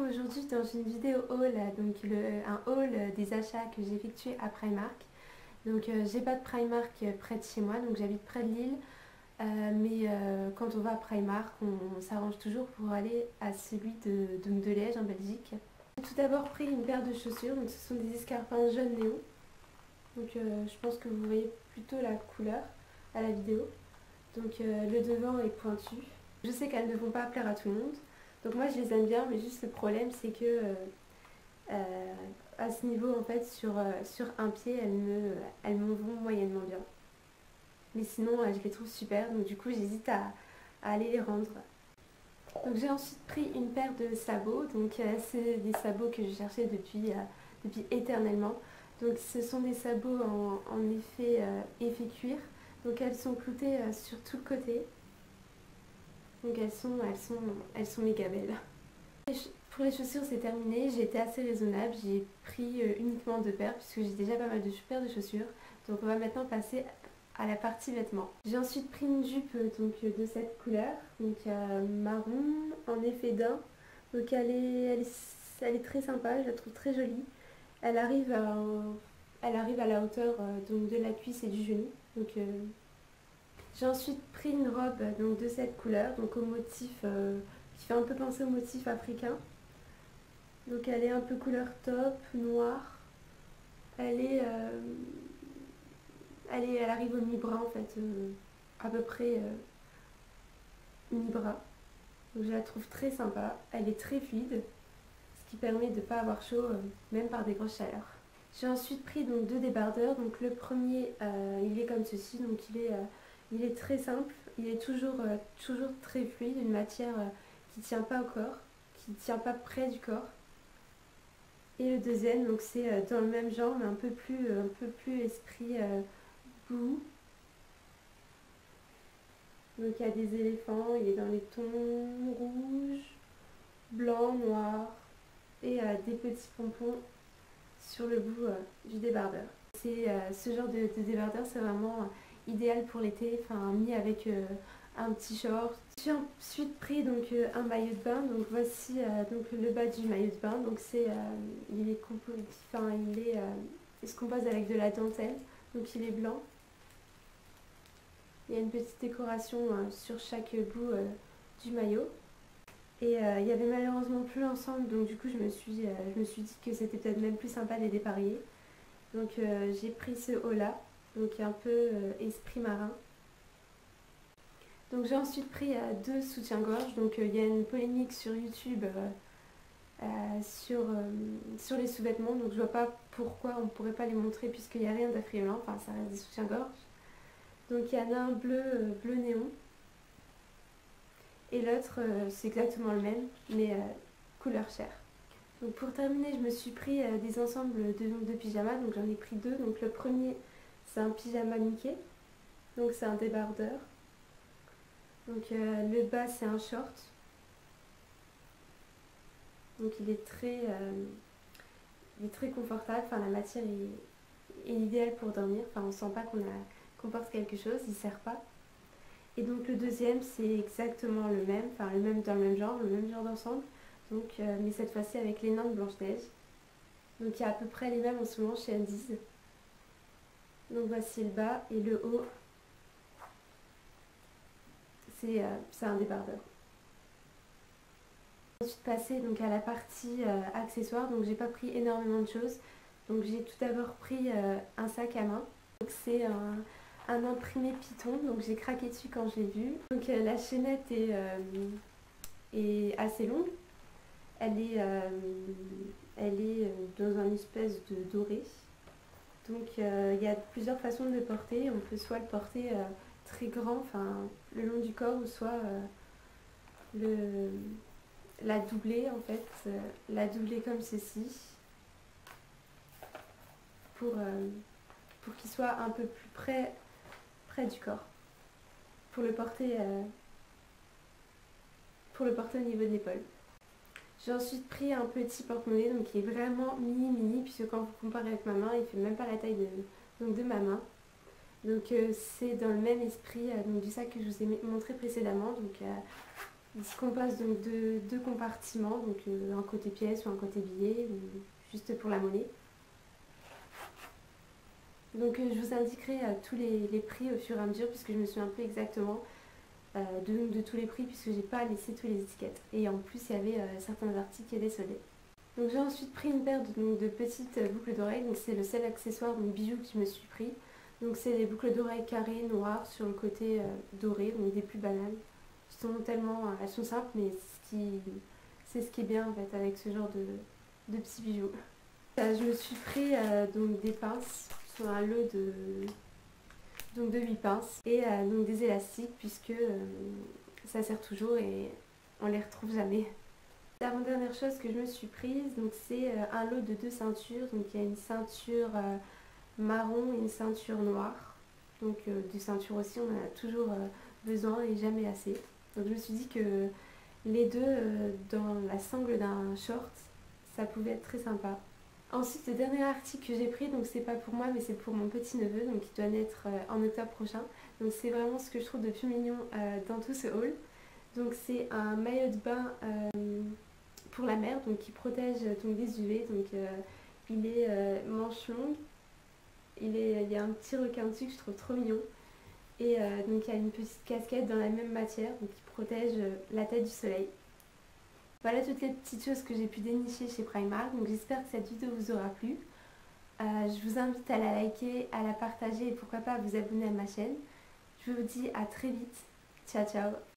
aujourd'hui dans une vidéo haul, donc un haul des achats que j'ai effectués à Primark. Donc j'ai pas de Primark près de chez moi, donc j'habite près de Lille. Mais quand on va à Primark, on s'arrange toujours pour aller à celui de Liège en Belgique. J'ai tout d'abord pris une paire de chaussures, donc ce sont des escarpins jaune néon. Donc je pense que vous voyez plutôt la couleur à la vidéo. Donc le devant est pointu. Je sais qu'elles ne vont pas plaire à tout le monde. Donc moi je les aime bien, mais juste le problème c'est que à ce niveau en fait sur un pied elles me vont moyennement bien. Mais sinon je les trouve super, donc du coup j'hésite à aller les rendre. Donc j'ai ensuite pris une paire de sabots, donc c'est des sabots que je cherchais depuis éternellement. Donc ce sont des sabots en effet cuir, donc elles sont cloutées sur tout le côté. Donc elles sont méga belles. Pour les chaussures c'est terminé, j'ai été assez raisonnable, j'ai pris uniquement 2 paires puisque j'ai déjà pas mal de paires de chaussures. Donc on va maintenant passer à la partie vêtements. J'ai ensuite pris une jupe donc, de cette couleur, donc marron en effet daim. Donc elle est très sympa, je la trouve très jolie. Elle arrive à la hauteur donc, de la cuisse et du genou. Donc, j'ai ensuite pris une robe donc, de cette couleur, donc au motif qui fait un peu penser au motif africain. Donc elle est un peu couleur taupe, noire. Elle arrive au mi-bras en fait, à peu près mi-bras. Donc je la trouve très sympa. Elle est très fluide, ce qui permet de ne pas avoir chaud même par des grosses chaleurs. J'ai ensuite pris donc 2 débardeurs. Donc le premier, il est comme ceci, donc il est très simple, il est toujours très fluide, une matière qui ne tient pas au corps, qui ne tient pas près du corps. Et le deuxième, donc c'est dans le même genre, mais un peu plus esprit blue. Donc il y a des éléphants, il est dans les tons rouge, blanc, noir et des petits pompons sur le bout du débardeur. Ce genre de débardeur, c'est vraiment idéal pour l'été, enfin mis avec un petit short. J'ai ensuite pris donc un maillot de bain. Donc voici donc le bas du maillot de bain. Donc il se compose avec de la dentelle. Donc il est blanc. Il y a une petite décoration sur chaque bout du maillot. Et il y avait malheureusement plus l'ensemble, donc du coup je me suis dit que c'était peut-être même plus sympa de les dépareiller. Donc j'ai pris ce haut là, donc un peu esprit marin. Donc j'ai ensuite pris 2 soutiens-gorge. Donc il y a une polémique sur YouTube sur les sous-vêtements, donc je vois pas pourquoi on ne pourrait pas les montrer puisqu'il n'y a rien d'affriolant, enfin ça reste des soutiens-gorge. Donc il y en a un bleu néon. Et l'autre, c'est exactement le même, mais couleur chair. Donc pour terminer, je me suis pris des ensembles de pyjamas, donc j'en ai pris 2. Donc le premier, c'est un pyjama Mickey, donc c'est un débardeur. Donc le bas, c'est un short. Donc il est très confortable, enfin la matière est idéale pour dormir, enfin on sent pas qu'on porte quelque chose, il ne serre pas. Et donc le deuxième c'est exactement le même, enfin le même genre d'ensemble, donc, mais cette fois-ci avec les nains de Blanche-Neige. Donc il y a à peu près les mêmes en ce moment chez Andy's. Donc voici le bas et le haut, c'est un débardeur. Ensuite passer donc à la partie accessoires, donc j'ai pas pris énormément de choses. Donc j'ai tout d'abord pris un sac à main. Donc c'est un imprimé Python, donc j'ai craqué dessus quand je l'ai vu. Donc la chaînette est assez longue, elle est dans une espèce de doré. Donc il y a plusieurs façons de le porter. On peut soit le porter très grand, enfin le long du corps, ou soit la doubler en fait, la doubler comme ceci pour qu'il soit un peu plus près du corps, pour le porter au niveau de l'épaule. J'ai ensuite pris un petit porte-monnaie, donc qui est vraiment mini puisque quand vous comparez avec ma main, il fait même pas la taille de ma main. Donc c'est dans le même esprit donc, du sac que je vous ai montré précédemment. Donc Il se compose donc de deux compartiments, donc un côté pièce ou un côté billet, ou juste pour la monnaie. Donc je vous indiquerai tous les prix au fur et à mesure, puisque je me souviens plus exactement de tous les prix, puisque j'ai pas laissé toutes les étiquettes. Et en plus, il y avait certains articles qui étaient soldés. Donc j'ai ensuite pris une paire de petites boucles d'oreilles, donc c'est le seul accessoire, donc bijou que je me suis pris. Donc c'est des boucles d'oreilles carrées, noires, sur le côté doré, donc des plus banales. Elles sont simples, mais c'est ce qui est bien en fait avec ce genre de petits bijoux. Je me suis pris donc des pinces, sur un lot de 8 pinces, et donc des élastiques, puisque ça sert toujours et on les retrouve jamais. L'avant-dernière chose que je me suis prise, donc c'est un lot de 2 ceintures. Donc il y a une ceinture marron et une ceinture noire. Donc des ceintures aussi, on en a toujours besoin et jamais assez. Donc je me suis dit que les deux dans la sangle d'un short, ça pouvait être très sympa. Ensuite, le dernier article que j'ai pris, donc c'est pas pour moi mais c'est pour mon petit neveu, donc qui doit naître en octobre prochain. Donc c'est vraiment ce que je trouve de plus mignon dans tout ce haul. Donc c'est un maillot de bain pour la mer, donc qui protège donc des UV. Donc il est manche longue, il y a un petit requin dessus que je trouve trop mignon. Et donc il y a une petite casquette dans la même matière, donc qui protège la tête du soleil. Voilà toutes les petites choses que j'ai pu dénicher chez Primark. Donc j'espère que cette vidéo vous aura plu. Je vous invite à la liker, à la partager et pourquoi pas à vous abonner à ma chaîne. Je vous dis à très vite. Ciao ciao.